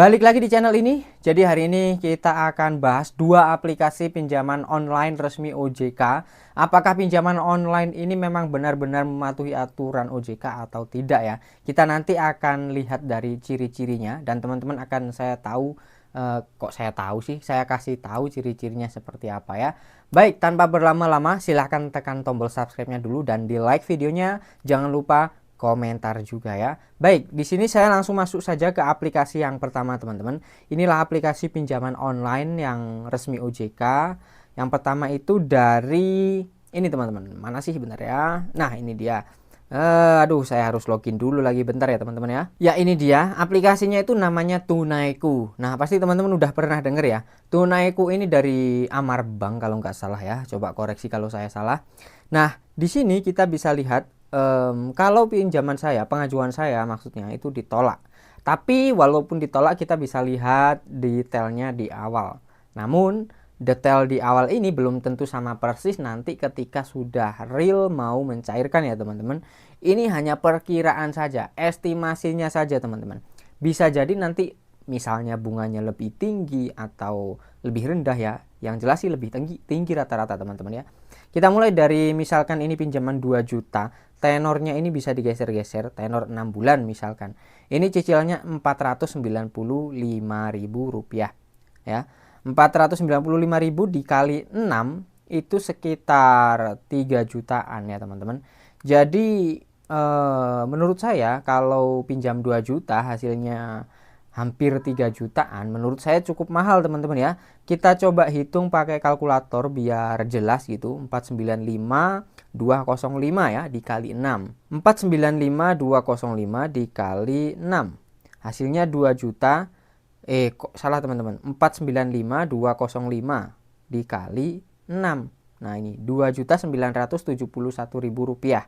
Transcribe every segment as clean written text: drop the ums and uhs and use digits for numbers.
Balik lagi di channel ini. Jadi hari ini kita akan bahas dua aplikasi pinjaman online resmi OJK. Apakah pinjaman online ini memang benar-benar mematuhi aturan OJK atau tidak ya? Kita nanti akan lihat dari ciri-cirinya dan teman-teman akan saya kasih tahu ciri-cirinya seperti apa ya. Baik, tanpa berlama-lama silahkan tekan tombol subscribe-nya dulu dan di like videonya. Jangan lupa komentar juga ya. Baik, di sini saya langsung masuk saja ke aplikasi yang pertama teman-teman. Inilah aplikasi pinjaman online yang resmi OJK. Yang pertama itu dari ini teman-teman. Mana sih bentar ya? Nah, ini dia. Aduh, saya harus login dulu lagi bentar ya teman-teman ya. Ya, ini dia. Aplikasinya itu namanya Tunaiku. Nah, pasti teman-teman udah pernah denger ya. Tunaiku ini dari Amar Bank kalau nggak salah ya. Coba koreksi kalau saya salah. Nah, di sini kita bisa lihat kalau pinjaman saya, pengajuan saya maksudnya itu ditolak. Tapi walaupun ditolak kita bisa lihat detailnya di awal. Namun detail di awal ini belum tentu sama persis nanti ketika sudah real mau mencairkan ya teman-teman. Ini hanya perkiraan saja, estimasinya saja teman-teman. Bisa jadi nanti misalnya bunganya lebih tinggi atau lebih rendah ya. Yang jelas sih lebih tinggi rata-rata teman-teman ya. Kita mulai dari misalkan ini pinjaman 2 juta. Tenornya ini bisa digeser-geser, tenor 6 bulan misalkan. Ini cicilannya Rp495.000 ya. 495.000 dikali 6 itu sekitar 3 jutaan ya teman-teman. Jadi menurut saya kalau pinjam 2 juta hasilnya hampir 3 jutaan, menurut saya cukup mahal teman-teman ya. Kita coba hitung pakai kalkulator biar jelas gitu. 495.205 ya dikali 6. 495.205 dikali 6. Hasilnya 2 juta. Kok salah teman-teman. 495.205 dikali 6. Nah, ini 2.971.000 rupiah.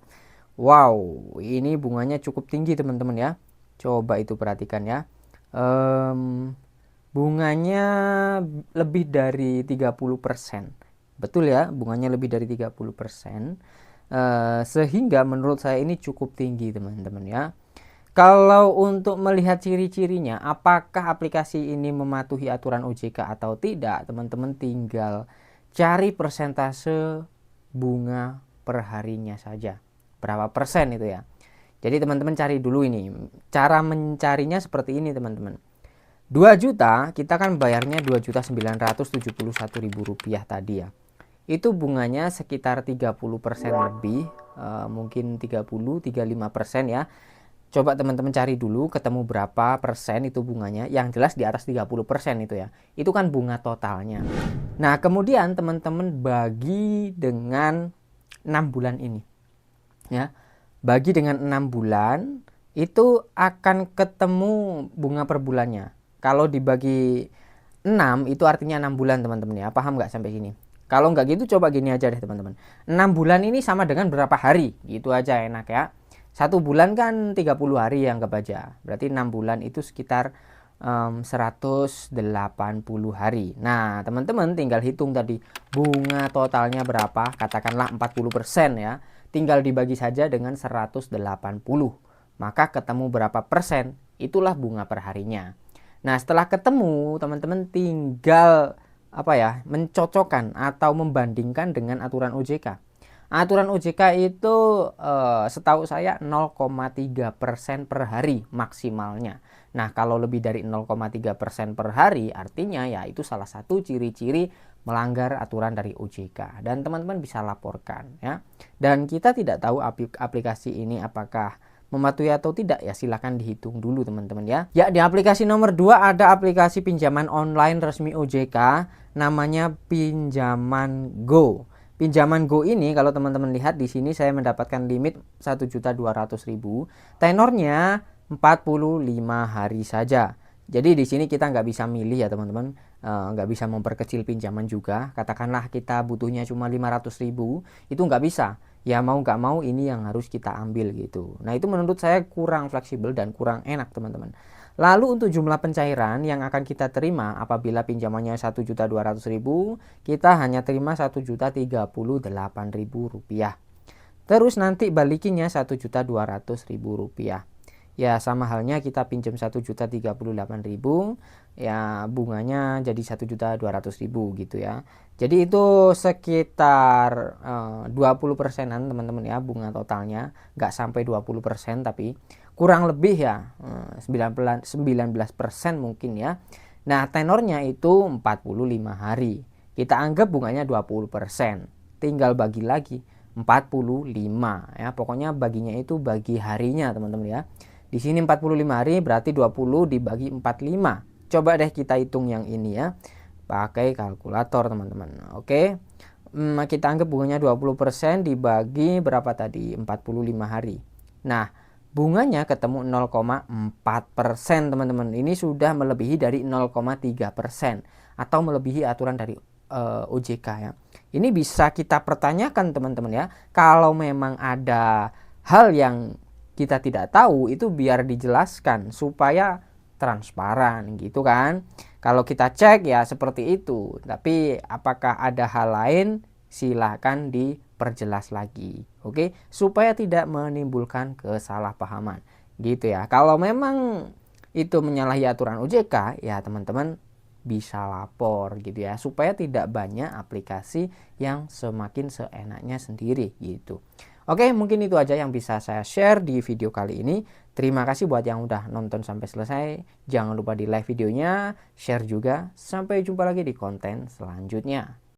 Wow, ini bunganya cukup tinggi teman-teman ya. Coba itu perhatikan ya. Bunganya lebih dari 30%. Betul ya, bunganya lebih dari 30%. Sehingga menurut saya ini cukup tinggi teman-teman ya. Kalau untuk melihat ciri-cirinya, apakah aplikasi ini mematuhi aturan OJK atau tidak, teman-teman tinggal cari persentase bunga perharinya saja. Berapa persen itu ya. Jadi teman-teman cari dulu ini. Cara mencarinya seperti ini teman-teman. 2 juta kita kan bayarnya 2.971.000 rupiah tadi ya. Itu bunganya sekitar 30% lebih, mungkin 35% ya. Coba teman-teman cari dulu ketemu berapa persen itu bunganya. Yang jelas di atas 30% itu ya. Itu kan bunga totalnya. Nah, kemudian teman-teman bagi dengan 6 bulan ini. Ya. Bagi dengan 6 bulan itu akan ketemu bunga per bulannya. Kalau dibagi 6 itu artinya 6 bulan teman-teman ya. Paham nggak sampai sini? Kalau nggak gitu coba gini aja deh teman-teman. 6 bulan ini sama dengan berapa hari? Gitu aja enak ya. 1 bulan kan 30 hari ya anggap aja. Berarti 6 bulan itu sekitar 180 hari. Nah teman-teman tinggal hitung tadi bunga totalnya berapa. Katakanlah 40% ya. Tinggal dibagi saja dengan 180. Maka ketemu berapa persen, itulah bunga perharinya. Nah, setelah ketemu, teman-teman tinggal mencocokkan atau membandingkan dengan aturan OJK. Aturan OJK itu setahu saya 0,3% per hari maksimalnya. Nah, kalau lebih dari 0,3% per hari artinya ya itu salah satu ciri-ciri melanggar aturan dari OJK dan teman-teman bisa laporkan ya. Dan kita tidak tahu aplikasi ini apakah mematuhi atau tidak ya, silahkan dihitung dulu teman-teman ya. Ya, di aplikasi nomor 2 ada aplikasi pinjaman online resmi OJK namanya Pinjaman Go. Pinjaman Go ini kalau teman-teman lihat di sini saya mendapatkan limit 1.200.000. Tenornya 45 hari saja. Jadi di sini kita nggak bisa milih ya teman-teman, nggak bisa memperkecil pinjaman juga. Katakanlah kita butuhnya cuma 500.000, itu nggak bisa. Ya mau nggak mau ini yang harus kita ambil gitu. Nah itu menurut saya kurang fleksibel dan kurang enak teman-teman. Lalu untuk jumlah pencairan yang akan kita terima apabila pinjamannya 1.200.000, kita hanya terima 1.038.000 rupiah. Terus nanti balikinnya 1.200.000 rupiah. Ya sama halnya kita pinjam 1.038.000, ya bunganya jadi 1.200.000 gitu ya. Jadi itu sekitar 20%-an teman-teman ya, bunga totalnya nggak sampai 20%, tapi kurang lebih ya 19% mungkin ya. Nah tenornya itu 45 hari, kita anggap bunganya 20%, tinggal bagi lagi 45 ya, pokoknya baginya itu bagi harinya teman-teman ya. Di sini 45 hari berarti 20 dibagi 45. Coba deh kita hitung yang ini ya, pakai kalkulator teman-teman. Oke. Kita anggap bunganya 20% dibagi berapa tadi? 45 hari. Nah, bunganya ketemu 0,4% teman-teman. Ini sudah melebihi dari 0,3% atau melebihi aturan dari OJK ya. Ini bisa kita pertanyakan teman-teman ya. Kalau memang ada hal yang kita tidak tahu, itu biar dijelaskan supaya transparan gitu kan. Kalau kita cek ya seperti itu, tapi apakah ada hal lain, silahkan diperjelas lagi, oke, supaya tidak menimbulkan kesalahpahaman gitu ya. Kalau memang itu menyalahi aturan OJK ya teman-teman bisa lapor gitu ya, supaya tidak banyak aplikasi yang semakin seenaknya sendiri gitu. Oke, mungkin itu aja yang bisa saya share di video kali ini. Terima kasih buat yang udah nonton sampai selesai. Jangan lupa di like videonya, share juga. Sampai jumpa lagi di konten selanjutnya.